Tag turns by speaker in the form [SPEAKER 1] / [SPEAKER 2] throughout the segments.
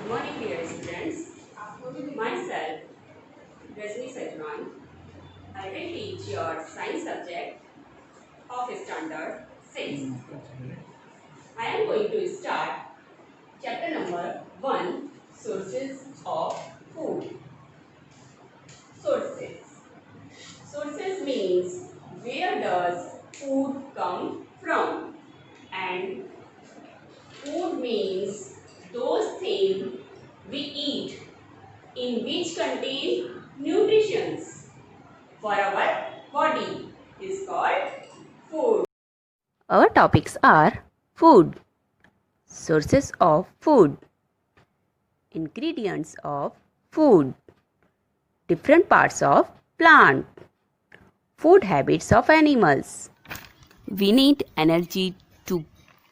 [SPEAKER 1] Good morning, dear students. Myself, Rajni Sajwan. I will teach your science subject of standard 6. I am going to start chapter number 1, sources of food. Sources. Sources means where does food come from? And food means those things we eat in which contain nutritions for our body is called food.
[SPEAKER 2] Our topics are food, sources of food, ingredients of food, different parts of plant, food habits of animals. We need energy to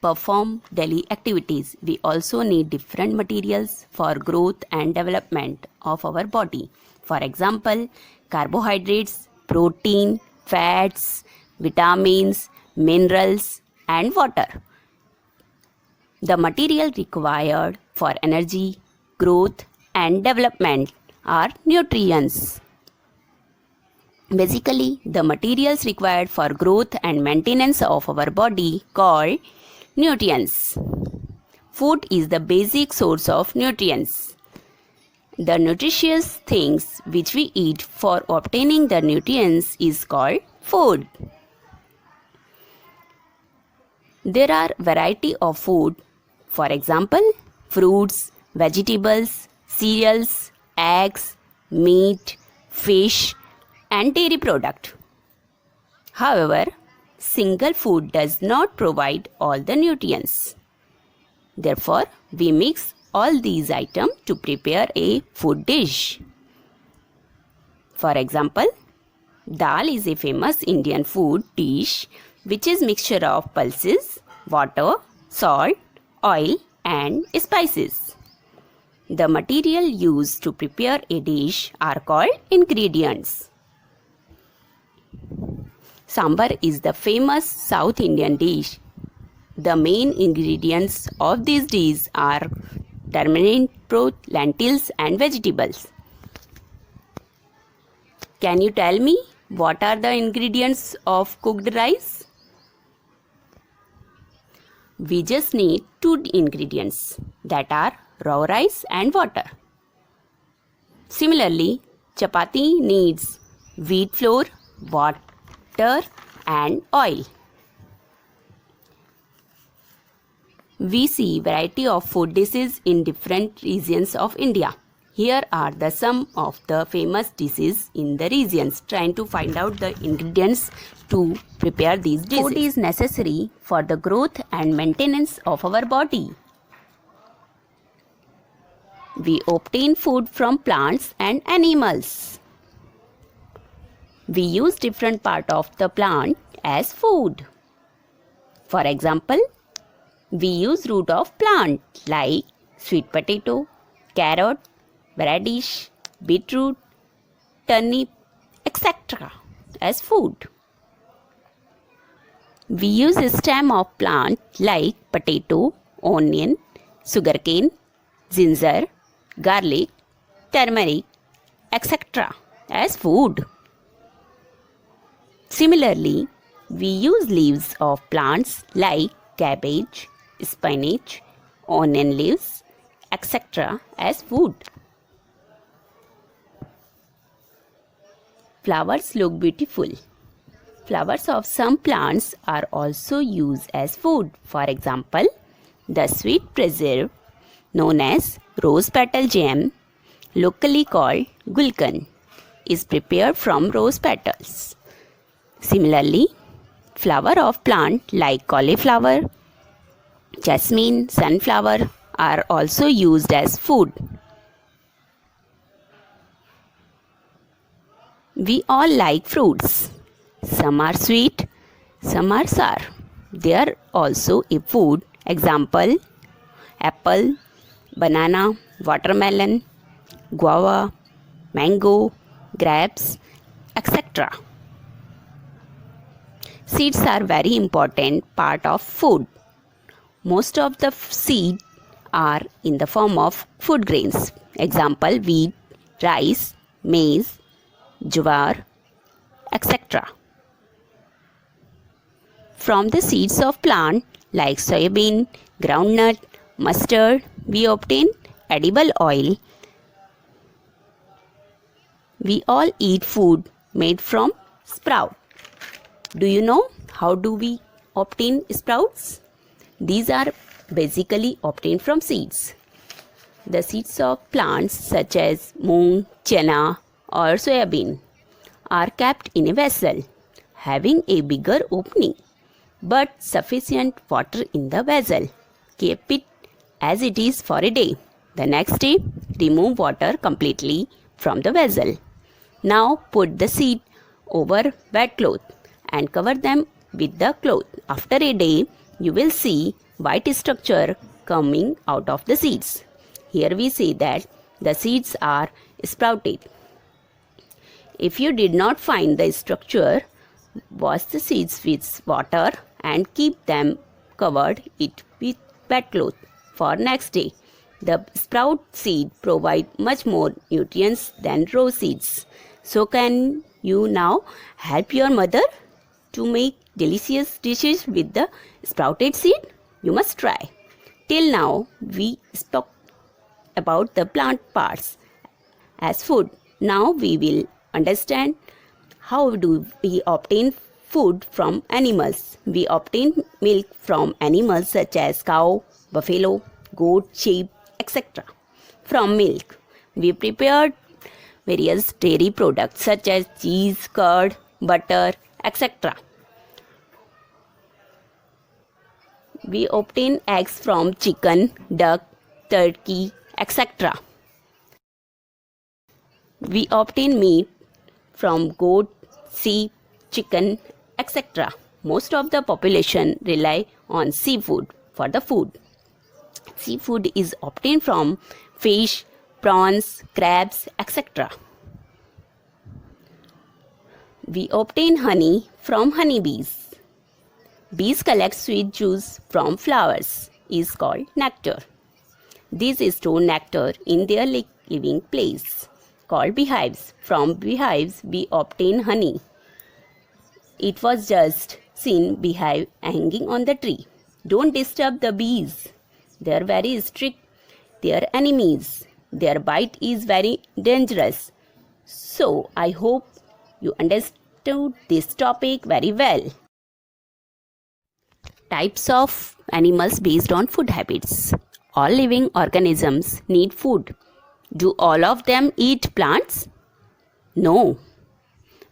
[SPEAKER 2] perform daily activities. We also need different materials for growth and development of our body. For example, carbohydrates, protein, fats, vitamins, minerals, and water. The material required for energy, growth, and development are nutrients. Basically, the materials required for growth and maintenance of our body called nutrients. Food is the basic source of nutrients. The nutritious things which we eat for obtaining the nutrients is called food. There are variety of food. For example, fruits, vegetables, cereals, eggs, meat, fish, and dairy product. However, single food does not provide all the nutrients. Therefore, we mix all these items to prepare a food dish. For example, dal is a famous Indian food dish which is mixture of pulses, water, salt, oil and spices. The material used to prepare a dish are called ingredients. Sambar is the famous South Indian dish. The main ingredients of this dish are turmeric, broth, lentils and vegetables. Can you tell me what are the ingredients of cooked rice? We just need two ingredients, that are raw rice and water. Similarly, chapati needs wheat flour, water and oil. We see variety of food dishes in different regions of India. Here are the some of the famous dishes in the regions. Trying to find out the ingredients to prepare these dishes. Food is necessary for the growth and maintenance of our body. We obtain food from plants and animals. We use different part of the plant as food. For example, we use root of plant like sweet potato, carrot, radish, beetroot, turnip, etc. as food. We use a stem of plant like potato, onion, sugarcane, ginger, garlic, turmeric, etc. as food. Similarly, we use leaves of plants like cabbage, spinach, onion leaves, etc. as food. Flowers look beautiful. Flowers of some plants are also used as food. For example, the sweet preserve known as rose petal jam, locally called gulkan, is prepared from rose petals. Similarly, flower of plant like cauliflower, jasmine, sunflower are also used as food. We all like fruits. Some are sweet, some are sour. They are also a food. Example, apple, banana, watermelon, guava, mango, grapes, etc. Seeds are very important part of food. Most of the seeds are in the form of food grains. Example, wheat, rice, maize, jowar, etc. From the seeds of plant like soybean, groundnut, mustard, we obtain edible oil. We all eat food made from sprout. Do you know how do we obtain sprouts? These are basically obtained from seeds. The seeds of plants such as moong, chana or soybean are kept in a vessel having a bigger opening but sufficient water in the vessel. Keep it as it is for a day. The next day, remove water completely from the vessel. Now put the seed over wet cloth and cover them with the cloth. After a day, you will see white structure coming out of the seeds. Here we see that the seeds are sprouted. If you did not find the structure, wash the seeds with water and keep them covered it with wet cloth for next day. The sprout seed provide much more nutrients than raw seeds. So can you now help your mother to make delicious dishes with the sprouted seed? You must try. Till now we spoke about the plant parts as food. Now we will understand how do we obtain food from animals. We obtain milk from animals such as cow, buffalo, goat, sheep, etc. From milk, we prepared various dairy products such as cheese, curd, butter, etc. We obtain eggs from chicken, duck, turkey, etc. We obtain meat from goat, sheep, chicken, etc. Most of the population rely on seafood for the food. Seafood is obtained from fish, prawns, crabs, etc. We obtain honey from honeybees. Bees collect sweet juice from flowers, is called nectar. These store nectar in their living place, called beehives. From beehives we obtain honey. It was just seen beehive hanging on the tree. Don't disturb the bees. They are very strict. They are enemies. Their bite is very dangerous. So I hope you understood this topic very well. Types of animals based on food habits. All living organisms need food. Do all of them eat plants? No.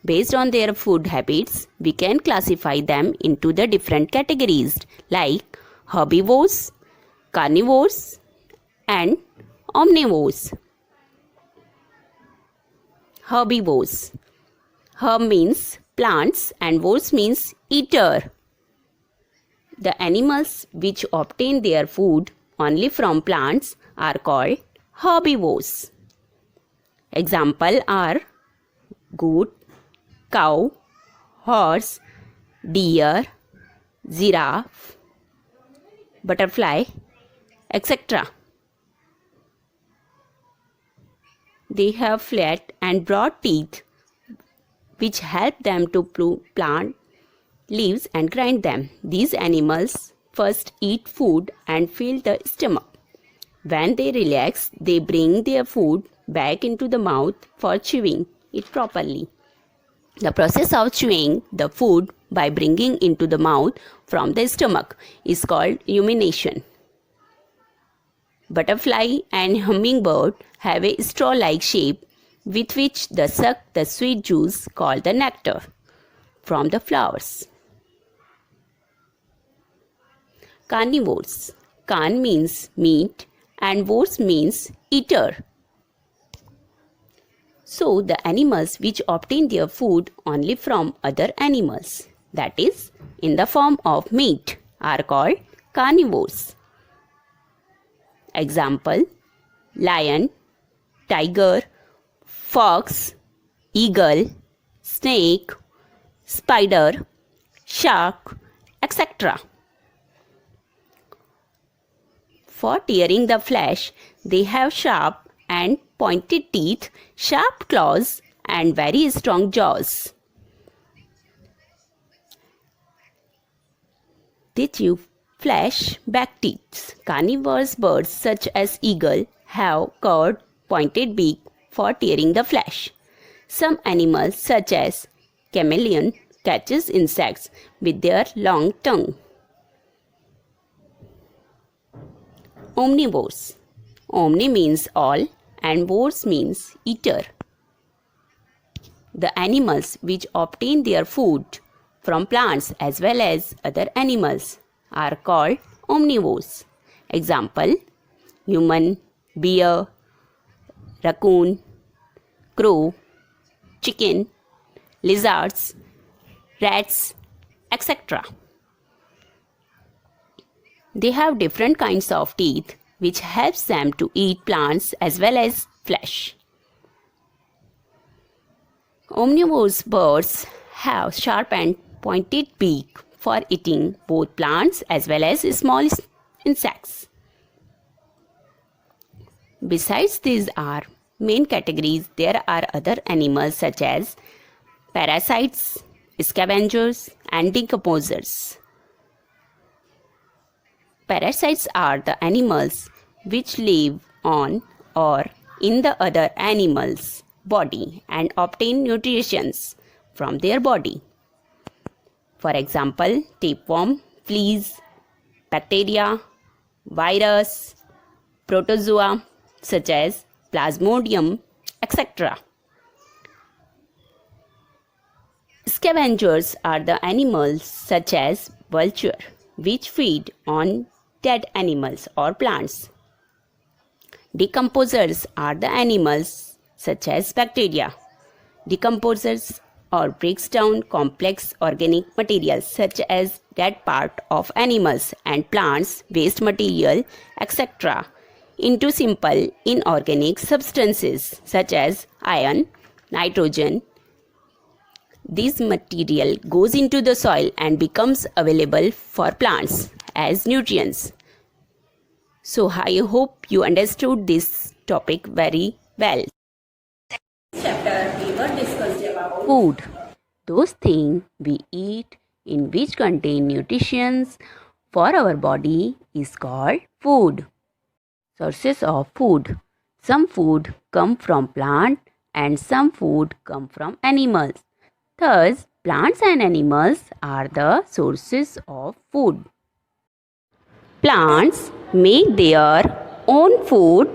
[SPEAKER 2] Based on their food habits, we can classify them into the different categories like herbivores, carnivores, and omnivores. Herbivores. Herb means plants and vores means eater. The animals which obtain their food only from plants are called herbivores. Example are goat, cow, horse, deer, giraffe, butterfly, etc. They have flat and broad teeth which help them to plant leaves and grind them. These animals first eat food and fill the stomach. When they relax, they bring their food back into the mouth for chewing it properly. The process of chewing the food by bringing into the mouth from the stomach is called rumination. Butterfly and hummingbird have a straw-like shape with which they suck the sweet juice called the nectar from the flowers. Carnivores. Carn means meat and vores means eater. So the animals which obtain their food only from other animals, that is, in the form of meat, are called carnivores. Example, lion, tiger, fox, eagle, snake, spider, shark, etc. For tearing the flesh, they have sharp and pointed teeth, sharp claws, and very strong jaws. They chew flesh back teeth. Carnivorous birds such as eagle have curved, pointed beak for tearing the flesh. Some animals such as chameleon catches insects with their long tongue. Omnivores. Omni means all and vores means eater. The animals which obtain their food from plants as well as other animals are called omnivores. Example: human, bear, raccoon, crow, chicken, lizards, rats, etc. They have different kinds of teeth which helps them to eat plants as well as flesh. Omnivorous birds have sharp and pointed beak for eating both plants as well as small insects. Besides these are main categories, there are other animals such as parasites, scavengers, and decomposers. Parasites are the animals which live on or in the other animal's body and obtain nutrition from their body. For example, tapeworm, fleas, bacteria, virus, protozoa such as Plasmodium, etc. Scavengers are the animals such as vulture which feed on dead animals or plants. Decomposers are the animals such as bacteria. Decomposers or breaks down complex organic materials such as dead part of animals and plants, waste material, etc. into simple inorganic substances such as iron, nitrogen. This material goes into the soil and becomes available for plants as nutrients. So I hope you understood this topic very well.
[SPEAKER 1] Chapter we were discussed about
[SPEAKER 2] Food. Those things we eat in which contain nutrition for our body is called food. Sources of food. Some food come from plant and some food come from animals. Thus, plants and animals are the sources of food. Plants make their own food.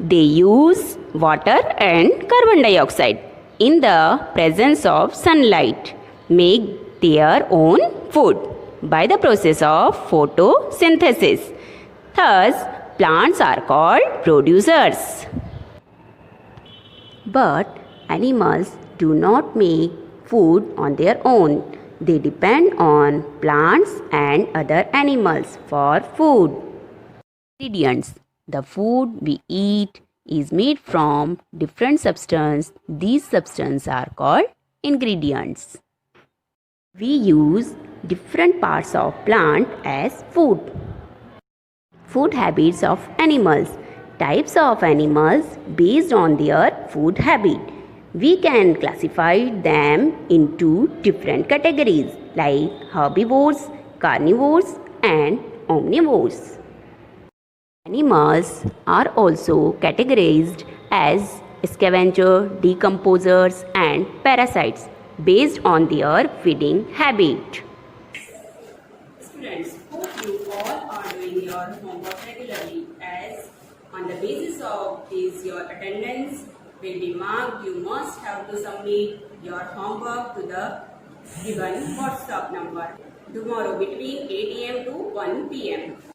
[SPEAKER 2] They use water and carbon dioxide in the presence of sunlight, make their own food by the process of photosynthesis. Thus, plants are called producers. But animals do not make food on their own. They depend on plants and other animals for food. Ingredients. The food we eat is made from different substances. These substances are called ingredients. We use different parts of plant as food. Food habits of animals. Types of animals based on their food habit. We can classify them into different categories like herbivores, carnivores, and omnivores. Animals are also categorized as scavenger, decomposers, and parasites based on their feeding habit.
[SPEAKER 1] Students, hope you all are doing your homework regularly, as on the basis of this your attendance will be marked. You must have to submit your homework to the given WhatsApp number tomorrow between 8 am to 1 pm.